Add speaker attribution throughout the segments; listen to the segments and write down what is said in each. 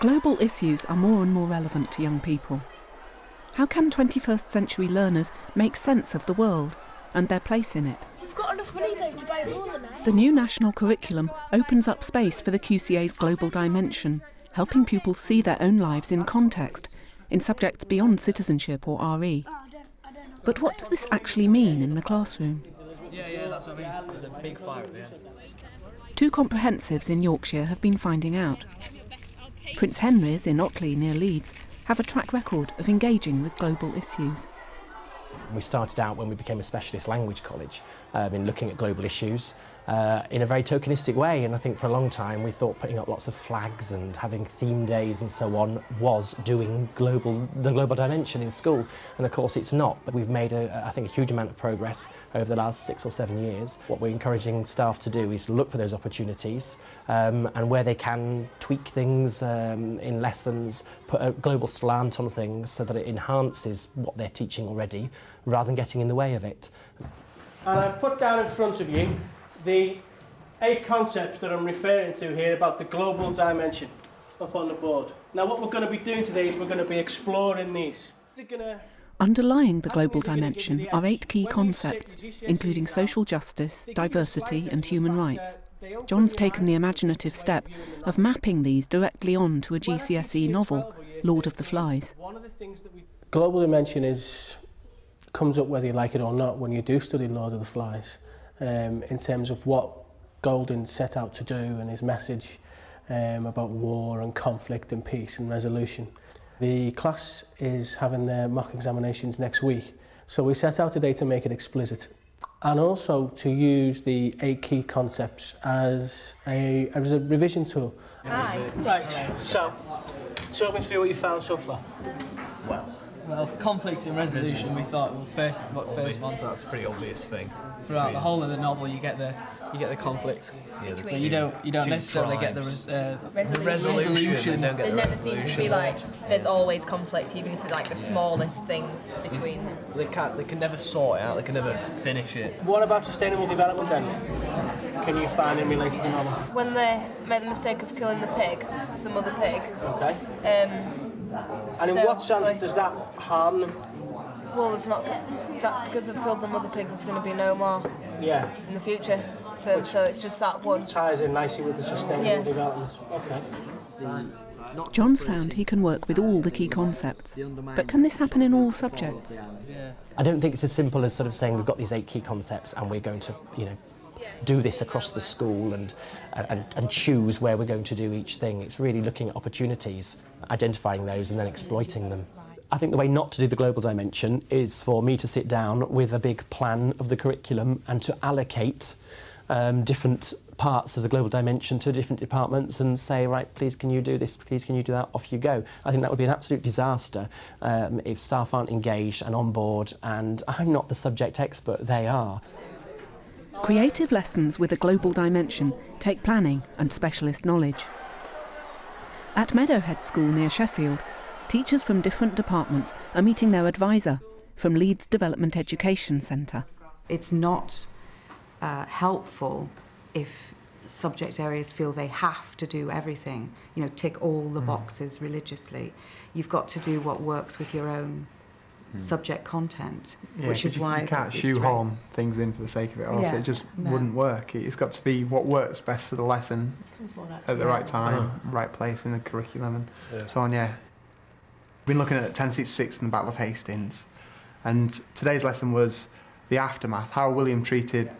Speaker 1: Global issues are more and more relevant to young people. How can 21st century learners make sense of the world and their place in it?
Speaker 2: You've got enough money though to buy a ruler now.
Speaker 1: The new national curriculum opens up space for the QCA's global dimension, helping pupils see their own lives in context, in subjects beyond citizenship or RE. But what does this actually mean in the classroom?
Speaker 3: Yeah, that's what I mean. There's a big fire there.
Speaker 1: Two comprehensives in Yorkshire have been finding out. Prince Henry's in Otley near Leeds have a track record of engaging with global issues.
Speaker 4: We started out when we became a specialist language college in looking at global issues in a very tokenistic way, and I think for a long time we thought putting up lots of flags and having theme days and so on was doing the global dimension in school, and of course it's not. But we've made I think a huge amount of progress over the last 6 or 7 years. What we're encouraging staff to do is look for those opportunities and where they can tweak things in lessons, put a global slant on things so that it enhances what they're teaching already rather than getting in the way of it.
Speaker 5: And I've put down in front of you the 8 concepts that I'm referring to here about the global dimension up on the board. Now what we're going to be doing today is we're going to be exploring these.
Speaker 1: Underlying the global dimension are 8 key concepts, including social justice, diversity and human rights. John's taken the imaginative step of mapping these directly onto a GCSE novel, Lord of the Flies.
Speaker 5: Global dimension comes up whether you like it or not when you do study Lord of the Flies, in terms of what Golding set out to do and his message about war and conflict and peace and resolution. The class is having their mock examinations next week, so we set out today to make it explicit and also to use the 8 key concepts as a revision tool.
Speaker 2: Hi.
Speaker 5: Right, so talk me through what you found so far.
Speaker 3: Well, conflict and resolution, we thought, well, first one.
Speaker 6: That's a pretty obvious thing.
Speaker 3: Throughout the whole of the novel, you get the conflict, but you don't necessarily get the resolution.
Speaker 7: There never seems to be there's always conflict, even if it's the smallest things between them.
Speaker 6: They can never sort it out. They can never finish it.
Speaker 5: What about sustainable development then? Can you find in relation to the novel?
Speaker 2: When they made the mistake of killing the pig, the mother pig.
Speaker 5: Okay. And in what sense does that harm them?
Speaker 2: Well, it's not that because they've killed the mother pig. There's going to be no more in the future for them. So it's just that one.
Speaker 5: Ties in nicely with the sustainable development. Okay.
Speaker 1: John's found he can work with all the key concepts, but can this happen in all subjects?
Speaker 4: I don't think it's as simple as sort of saying we've got these 8 key concepts and we're going to, do this across the school and choose where we're going to do each thing. It's really looking at opportunities, identifying those and then exploiting them. I think the way not to do the global dimension is for me to sit down with a big plan of the curriculum and to allocate different parts of the global dimension to different departments and say, right, please can you do this, please can you do that, off you go. I think that would be an absolute disaster if staff aren't engaged and on board, and I'm not the subject expert, they are.
Speaker 1: Creative lessons with a global dimension take planning and specialist knowledge. At Meadowhead School near Sheffield, teachers from different departments are meeting their advisor from Leeds Development Education Centre.
Speaker 8: It's not helpful if subject areas feel they have to do everything, tick all the boxes religiously. You've got to do what works with your own subject content, which is why
Speaker 9: you can't shoehorn things in for the sake of it, or else it just wouldn't work. It's got to be what works best for the lesson at the right time, right place in the curriculum, and so on. We've been looking at 1066 and the Battle of Hastings, and today's lesson was the aftermath, how William treated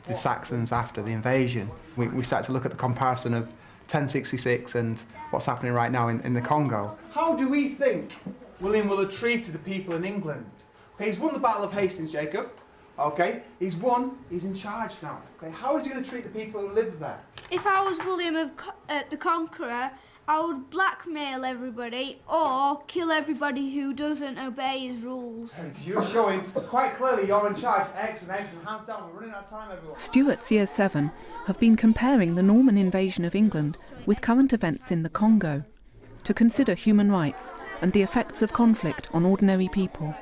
Speaker 9: the Saxons after the invasion. We started to look at the comparison of 1066 and what's happening right now in the Congo. How do we think William will have treated the people in England? Okay, he's won the Battle of Hastings, Jacob. Okay, he's won, he's in charge now. Okay, how is he going to treat the people who live there?
Speaker 10: If I was William the Conqueror, I would blackmail everybody or kill everybody who doesn't obey his rules.
Speaker 9: Because you're showing quite clearly you're in charge, X and hands down, we're running out of time, everyone.
Speaker 1: Stuart's Year 7 have been comparing the Norman invasion of England with current events in the Congo to consider human rights and the effects of conflict on ordinary people.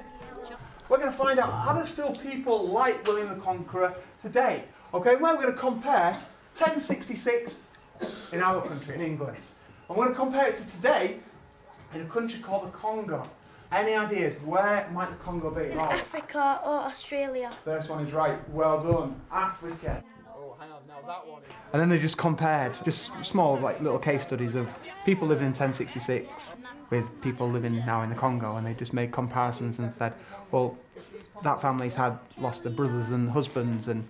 Speaker 9: We're going to find out, are there still people like William the Conqueror today? Okay, we're going to compare 1066 in our country, in England, I'm going to compare it to today in a country called the Congo. Any ideas? Where might the Congo be? Right.
Speaker 10: Africa or Australia.
Speaker 9: First one is right. Well done. Africa. Oh, hang on. Now that one is... And then they just compared, just small, like little case studies of people living in 1066 with people living now in the Congo, and they just made comparisons and said, well, that family's lost their brothers and husbands, and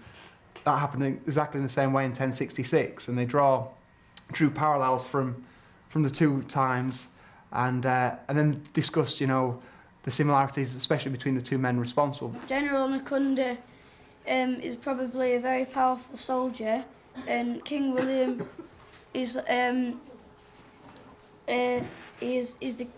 Speaker 9: that happened exactly in the same way in 1066, and they drew parallels from the two times, and then discussed, you know, the similarities, especially between the two men responsible.
Speaker 10: General Nkunda is probably a very powerful soldier, and King William is the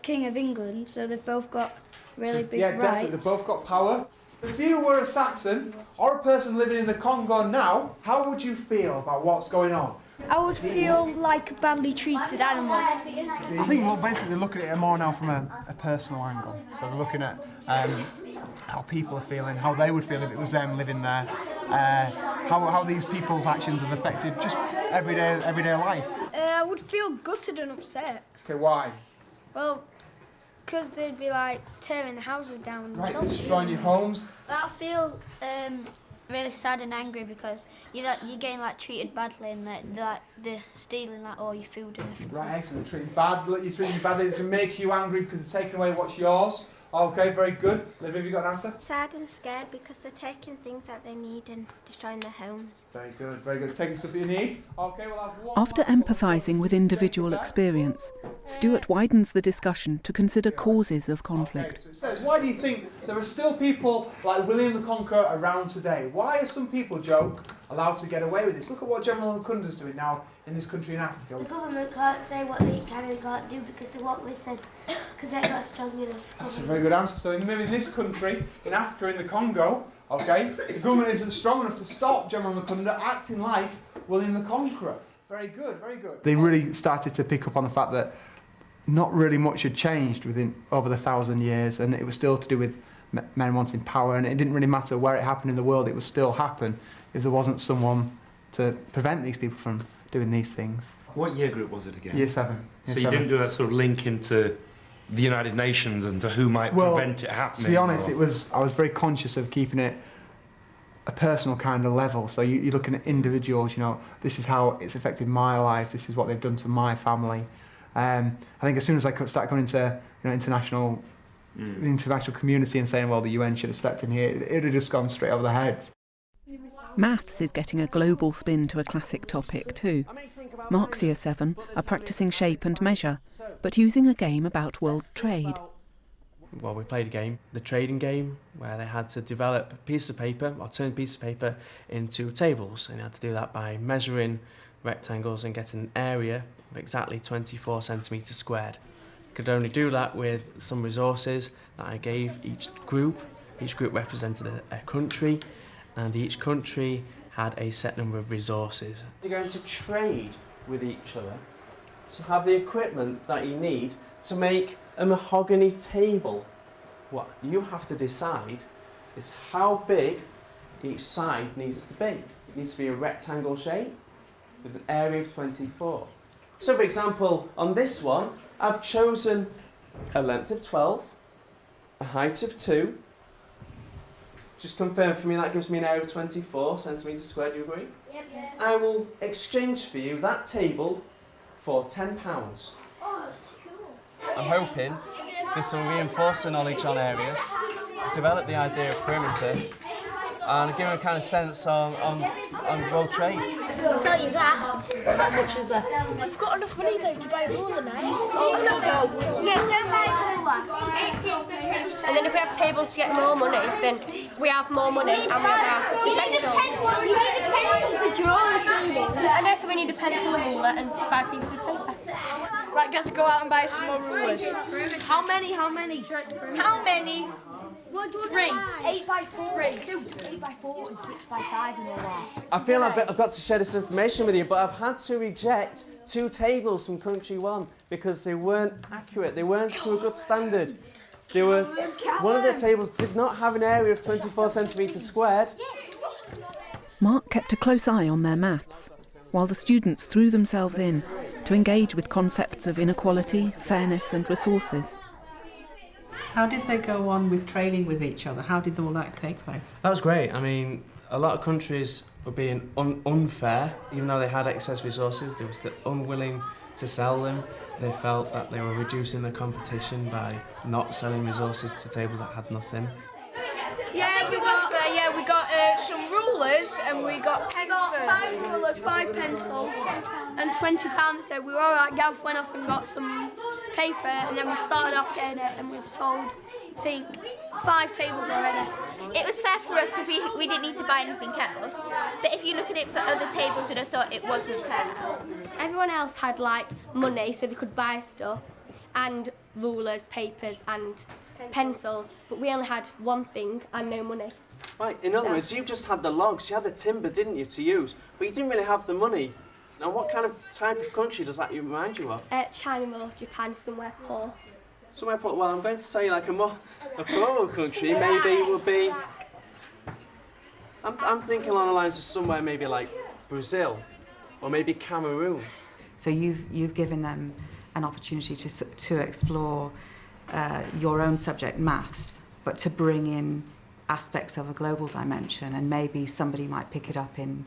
Speaker 10: King of England, so they've both got really big rights. Yeah, definitely, they've both got power. If you were a Saxon or a person living in the Congo now, how would you feel about what's going on? I would feel like a badly treated animal.
Speaker 9: I think we'll basically look at it more now from a personal angle. So we're looking at how people are feeling, how they would feel if it was them living there, how these people's actions have affected just everyday life.
Speaker 10: I would feel gutted and upset.
Speaker 9: Okay, why?
Speaker 10: Well, because they'd be like tearing the houses down.
Speaker 9: Right, destroying your homes.
Speaker 11: I feel really sad and angry because you're getting like treated badly, and they're stealing like all your food and everything.
Speaker 9: Right, excellent. You're treating you badly to make you angry because they're taking away what's yours. Okay, very good. Liv, have you got an answer?
Speaker 11: Sad and scared because they're taking things that they need and destroying their homes.
Speaker 9: Very good, very good. Taking stuff that you need. Okay, we'll have one.
Speaker 1: After empathising with individual experience, Stuart widens the discussion to consider causes of conflict.
Speaker 9: Okay, so it says, why do you think there are still people like William the Conqueror around today? Why are some people, Joe, allowed to get away with this? Look at what General Nkunda's doing now in this country in Africa.
Speaker 12: The government can't say what they can and can't do because they won't listen, because they're not strong enough.
Speaker 9: That's a very good answer. So maybe in this country, in Africa, in the Congo, okay, the government isn't strong enough to stop General Nkunda acting like William the Conqueror. Very good, very good. They really started to pick up on the fact that not really much had changed over the 1,000 years, and it was still to do with men wanting power, and it didn't really matter where it happened in the world, it would still happen if there wasn't someone to prevent these people from doing these things.
Speaker 13: What year group was it again?
Speaker 9: Year 7.
Speaker 13: So you didn't do that sort of link into the United Nations and to who might prevent it happening?
Speaker 9: To be honest, I was very conscious of keeping it a personal kind of level. So you're looking at individuals, you know, this is how it's affected my life, this is what they've done to my family. I think as soon as I start going into the international community and saying, well, the UN should have stepped in here, it would have just gone straight over their heads.
Speaker 1: Maths is getting a global spin to a classic topic too. Mark's Year 7 are practising shape and measure, but using a game about world trade.
Speaker 14: Well, we played a game, the trading game, where they had to develop a piece of paper, or turn a piece of paper into tables, and they had to do that by measuring rectangles and getting an area of exactly 24 centimetres squared. Could only do that with some resources that I gave each group. Each group represented a country, and each country had a set number of resources.
Speaker 15: You're going to trade with each other to have the equipment that you need to make a mahogany table. What you have to decide is how big each side needs to be. It needs to be a rectangle shape with an area of 24. So for example, on this one, I've chosen a length of 12, a height of 2. Just confirm for me, that gives me an area of 24 centimetres squared, do you agree?
Speaker 12: Yep.
Speaker 15: I will exchange for you that table for £10.
Speaker 12: Oh, cool.
Speaker 15: I'm hoping this will reinforce the knowledge on area, develop the idea of perimeter, and give them a kind of sense on world trade.
Speaker 12: I'll sell you that.
Speaker 7: How much is that?
Speaker 12: You've got enough money though to buy a ruler now. Oh no. Yeah, don't buy a ruler.
Speaker 11: And then if we have tables to get more money, then we have more money and we have essentials.
Speaker 12: You need a pencil to draw the table.
Speaker 11: I know, so we need a pencil, a ruler and 5 pieces of paper.
Speaker 7: Right, guys, go out and buy some more rulers. How many?
Speaker 12: How many?
Speaker 7: 3.
Speaker 12: 8 by 4. 8 by 4 and 6 by 5 and all that.
Speaker 15: I feel I've got to share this information with you, but I've had to reject 2 tables from country 1 because they weren't accurate. They weren't to a good standard. One of the tables did not have an area of 24 centimetres squared.
Speaker 1: Mark kept a close eye on their maths, while the students threw themselves in to engage with concepts of inequality, fairness and resources.
Speaker 16: How did they go on with training with each other? How did all that take place?
Speaker 14: That was great. I mean, a lot of countries were being unfair, even though they had excess resources. They were still unwilling to sell them. They felt that they were reducing the competition by not selling resources to tables that had nothing.
Speaker 12: Yeah, we got some rulers and we got pencils. 5 rulers, 5 pencils and £20. So we were all right. Gav went off and got some paper and then we started off getting it and we've sold, I think, 5 tables already.
Speaker 17: It was fair for us because we didn't need to buy anything else. But if you look at it for other tables, you'd have thought it wasn't fair.
Speaker 18: Everyone else had like money so they could buy stuff and rulers, papers and pencils, but we only had one thing and no money.
Speaker 15: Right, in other words, you just had the logs, you had the timber, didn't you, to use, but you didn't really have the money. Now, what kind of type of country does that remind you of?
Speaker 18: China or Japan, somewhere poor.
Speaker 15: Somewhere poor? Well, I'm going to say like a poorer country maybe would be... I'm thinking along the lines of somewhere maybe like Brazil or maybe Cameroon.
Speaker 8: So you've given them an opportunity to explore your own subject, maths, but to bring in aspects of a global dimension, and maybe somebody might pick it up in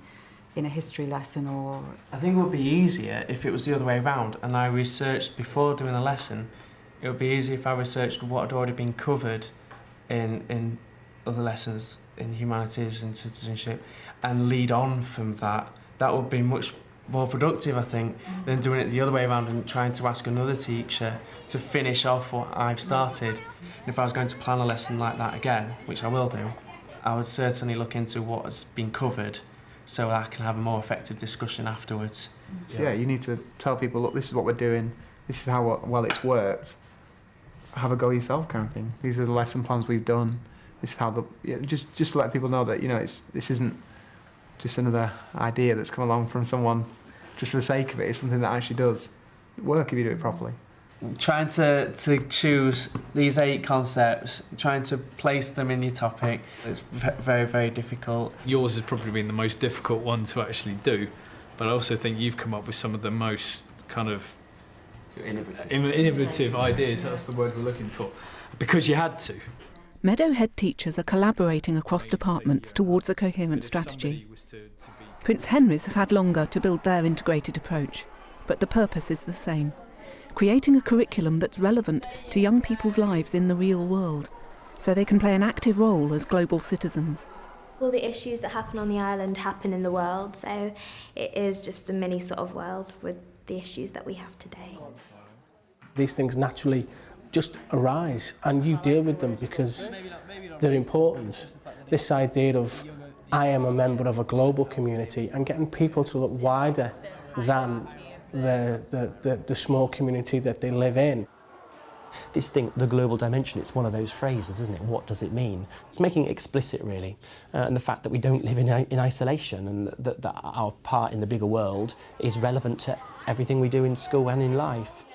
Speaker 8: a history lesson or...
Speaker 14: I think it would be easier if it was the other way around and I researched before doing the lesson. It would be easier if I researched what had already been covered in other lessons in humanities and citizenship and lead on from that. That would be much more productive, I think, than doing it the other way around and trying to ask another teacher to finish off what I've started. And if I was going to plan a lesson like that again, which I will do, I would certainly look into what has been covered so I can have a more effective discussion afterwards.
Speaker 9: So yeah, you need to tell people, look, this is what we're doing, this is how well it's worked. Have a go yourself, kind of thing. These are the lesson plans we've done. This is how just to let people know that, you know, this isn't just another idea that's come along from someone just for the sake of it. It's something that actually does work if you do it properly.
Speaker 14: Trying to choose these 8 concepts, trying to place them in your topic, it's very, very difficult.
Speaker 19: Yours has probably been the most difficult one to actually do, but I also think you've come up with some of the most kind of innovative ideas, that's the word we're looking for, because you had to.
Speaker 1: Meadowhead teachers are collaborating across departments towards a coherent strategy. Prince Henry's have had longer to build their integrated approach, but the purpose is the same: creating a curriculum that's relevant to young people's lives in the real world, so they can play an active role as global citizens.
Speaker 20: All the issues that happen on the island happen in the world, so it is just a mini sort of world with the issues that we have today.
Speaker 5: These things naturally just arise and you deal with them because they're important. This idea of I am a member of a global community and getting people to look wider than the small community that they live in.
Speaker 4: This thing, the global dimension, it's one of those phrases, isn't it? What does it mean? It's making it explicit, really, and the fact that we don't live in isolation and that our part in the bigger world is relevant to everything we do in school and in life.